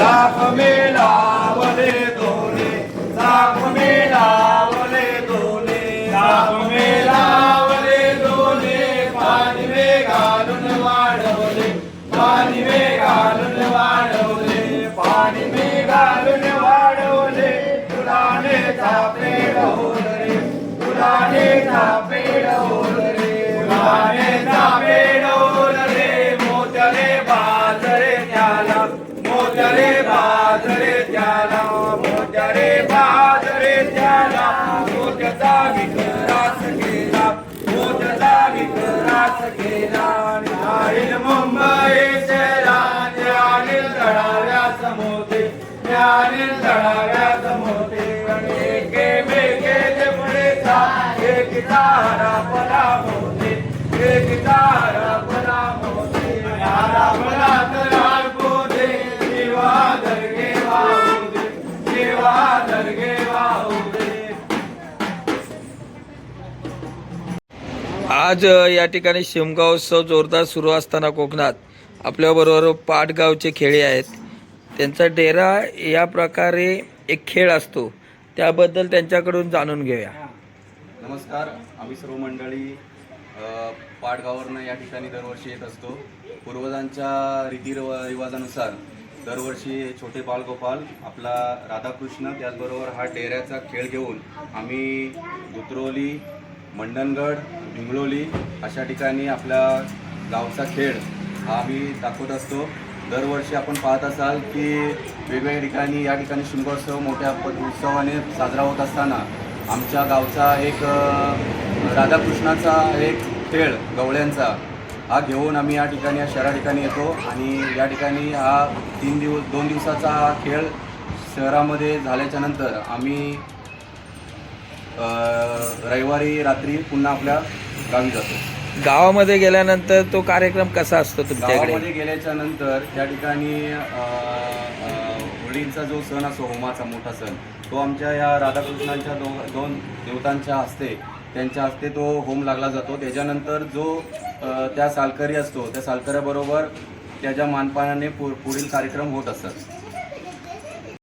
साप मेलावले दोले, साप मेलावले दोले, साप मेलावले दोले, पाणी वे घालून वाढवले, पाणी वे घालून वाढवले, पाणी वे घालून वाढवले, फुलाने थापे ढोलरे, फुलाने थापे ढोलरे, फुलाने थापे ढोलरे, मोत्याले बाजरे त्याला, मोत्याले बाजरे त्याला, मोत्याले बाजरे त्याला, मोत्याचा विक्रास केला, मोत्याचा विक्रास केला, जाईल मुंबई शहरात, अनिल तळाव्यास मोते, अनिल तळाव्यास मोते, एके मेघेचे पुढे जा, एक तारा पला मोते, एक तारा पला मोते, याला पला तरार पोते, देवा दर्गे वाहू दे, देवा दर्गे वाहू दे. आज या ठिकाणी शिमगा उत्सव जोरदार सुरू असताना कोकणात आपल्याबरोबर पाटगावचे खेळे आहेत. त्यांचा डेरा या प्रकारे एक खेळ असतो, त्याबद्दल त्यांच्याकडून जाणून घेऊया. नमस्कार, आम्ही सर्व मंडळी पाटगावावरनं या ठिकाणी दरवर्षी येत असतो. पूर्वजांच्या रीतिरिवाजानुसार दरवर्षी छोटे बालगोपाल, आपला राधाकृष्ण, त्याचबरोबर हा डेऱ्याचा खेळ घेऊन आम्ही दुतरोली, मंडणगड, भिंगलोली अशा ठिकाणी आपल्या गावचा खेळ हा आम्ही दाखवत असतो. दरवर्षी आपण पाहत असाल की वेगवेगळ्या ठिकाणी या ठिकाणी शिमगोत्सव मोठ्या उत्सवाने साजरा होत असताना आमच्या गावचा एक राधाकृष्णाचा एक खेळ गवळ्यांचा हा घेऊन आम्ही या ठिकाणी, या शहरा ठिकाणी येतो आणि या ठिकाणी हा 2 दिवसाचा हा खेळ शहरामध्ये झाल्याच्या नंतर आम्ही रविवारी रात्री पुन्हा आपल्या गावी जातो. गावामध्ये गेल्यानंतर तो कार्यक्रम कसा असतो तुमच्याकडे? गावामध्ये गेल्याच्या नंतर त्या ठिकाणी होळीचा जो सण असतो, होमाचा मोठा सण, तो आमच्या या राधाकृष्णांच्या दोन देवतांच्या हस्ते, त्यांच्या हस्ते तो होम लागला जातो. त्याच्यानंतर जो त्या सालकरी असतो, त्या सालकऱ्याबरोबर त्याच्या मानपानाने पुढील कार्यक्रम होत असतात.